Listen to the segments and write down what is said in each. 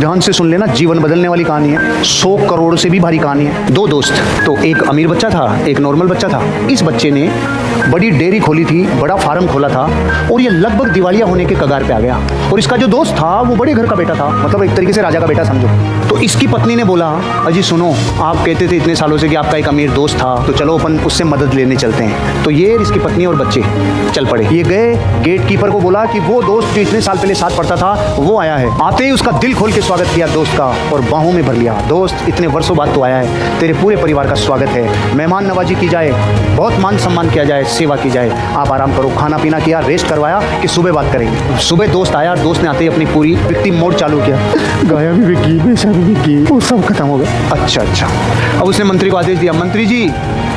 ध्यान से सुन लेना, जीवन बदलने वाली कहानी है, 100 करोड़ से भी भारी कहानी है। 2 दोस्त, तो एक अमीर बच्चा था, एक नॉर्मल बच्चा था। इस बच्चे ने बड़ी डेयरी खोली थी, बड़ा फार्म खोला था और ये लगभग दिवालिया होने के कगार पे आ गया। और इसका जो दोस्त था वो बड़े घर का बेटा था, मतलब एक तरीके से राजा का बेटा समझो। तो इसकी पत्नी ने बोला, अजी सुनो, आप कहते थे इतने सालों से कि आपका एक अमीर दोस्त था, तो चलो अपन उससे मदद लेने चलते हैं। तो ये इसकी पत्नी और बच्चे चल पड़े। ये गए, गेट कीपर को बोला कि वो दोस्त जो इतने साल पहले साथ पढ़ता था वो आया है। आते ही उसका दिल खोल के स्वागत किया दोस्त का और बाहों में भर लिया। दोस्त, इतने वर्षों बाद तो आया है, तेरे पूरे परिवार का स्वागत है, मेहमान नवाजी की जाए, बहुत मान सम्मान किया जाए, सेवा की जाए, आप आराम करो। खाना पीना किया, रेस्ट करवाया कि सुबह बात करेंगे। सुबह दोस्त आया, दोस्त ने आते ही अपनी पूरी विक्टिम मोड चालू किया। गाया भी बिकी, बेचा भी बिकी, वो सब खत्म हो गया। अच्छा। अब उसने मंत्री को आदेश दिया, मंत्री जी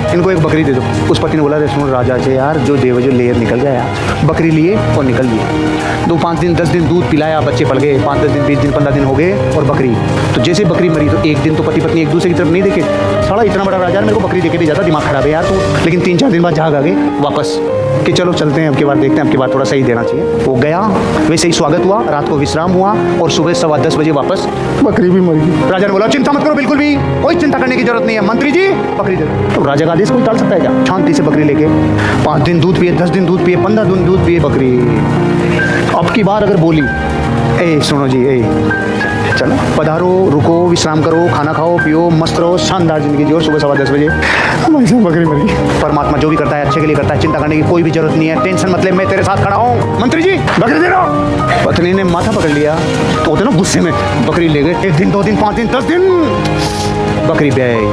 इनको एक बकरी दे दो। उस पति ने बोला, रे सुनो राजा से यार, जो देव जो लेयर निकल गया यार। बकरी लिए और निकल लिए। 2-5 दिन 10 दिन दूध पिलाया, बच्चे पल गए। 5-10 दिन 20 दिन 15 दिन हो गए और बकरी, तो जैसे बकरी मरी तो एक दिन तो पति पत्नी एक दूसरे की तरफ नहीं देखे। साला इतना बड़ा राजा मेरे को बकरी देके भी जाता, दिमाग खराब है यार तो। लेकिन 3-4 दिन बाद जाग आ गए वापस कि चलो चलते हैं, अब की बार देखते हैं, अब की बार थोड़ा सही देना चाहिए। वो गया, वैसे ही स्वागत हुआ, रात को विश्राम हुआ और सुबह 10:15 बजे वापस बकरी भी मर गई। राजा ने बोला, चिंता मत करो, बिल्कुल भी कोई चिंता करने की जरूरत नहीं है, मंत्री जी बकरी दे दो। तो राजा का आदेश कोई टाल सकता है क्या? शांति से बकरी लेके 5 दिन दूध पिए, 10 दिन दूध पिए, 15 दिन दूध पिए बकरी। अब की बार अगर बोली, ए सुनो जी, चलो पधारो, रुको, विश्राम करो, खाना खाओ, पियो, मस्त रहो, शानदार जिंदगी जियो। सुबह 10:15 बजे बकरी मरी। परमात्मा जो भी करता है अच्छे के लिए करता है, चिंता करने की कोई भी जरूरत नहीं है, टेंशन मत ले, मैं तेरे साथ खड़ा हूँ। मंत्री जी बकरी दे दो। पत्नी ने माथा पकड़ लिया, तो होते ना गुस्से में, बकरी ले गए। 1 दिन 2 दिन 5 दिन 10 दिन बकरी ब्याई।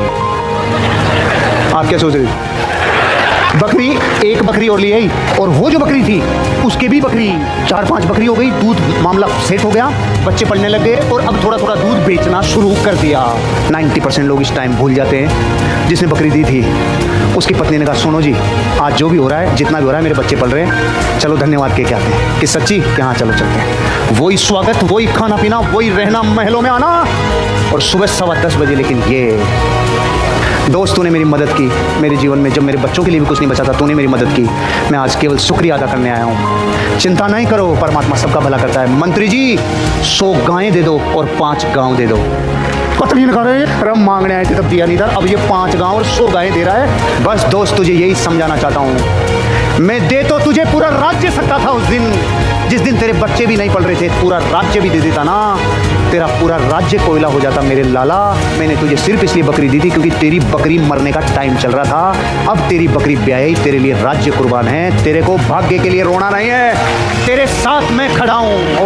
आप क्या सोच रहे? बकरी, एक बकरी और ले आई और वो जो बकरी थी उसके भी बकरी 4-5 बकरी हो गई। दूध मामला सेट हो गया, बच्चे पलने लग गए और अब थोड़ा थोड़ा दूध बेचना शुरू कर दिया। 90% लोग इस टाइम भूल जाते हैं जिसने बकरी दी थी। उसकी पत्नी ने कहा, सुनो जी, आज जो भी हो रहा है, जितना भी हो रहा है, मेरे बच्चे पल रहे हैं, चलो धन्यवाद के आते हैं। कि सच्ची? कि हाँ चलो चलते हैं। वही स्वागत, वही खाना पीना, वही रहना, महलों में आना और सुबह 10:15 बजे। लेकिन ये दोस्त, तूने मेरी मदद की मेरे जीवन में, जब मेरे बच्चों के लिए भी कुछ नहीं बचा था, तूने मेरी मदद की। मैं आज केवल शुक्रिया अदा करने आया हूँ। चिंता नहीं करो, परमात्मा सबका भला करता है। मंत्री जी 100 गायें दे दो और 5 गांव दे दो। पत्नी ने कहा, रम मांगने आए थे तब दिया नहीं था, अब ये 5 गांव और 100 गायें दे रहा है। बस दोस्त, तुझे यही समझाना चाहता हूँ, मैं दे तो तुझे पूरा राज्य सकता था उस दिन, जिस दिन तेरे बच्चे भी नहीं पल रहे थे, पूरा राज्य भी दे देता ना, तेरा पूरा राज्य कोयला हो जाता मेरे लाला। मैंने तुझे सिर्फ इसलिए बकरी दी थी क्योंकि तेरी बकरी मरने का टाइम चल रहा था। अब तेरी बकरी ब्याई, तेरे लिए राज्य कुर्बान है, तेरे को भाग्य के लिए रोना नहीं है, तेरे साथ मैं खड़ा हूं।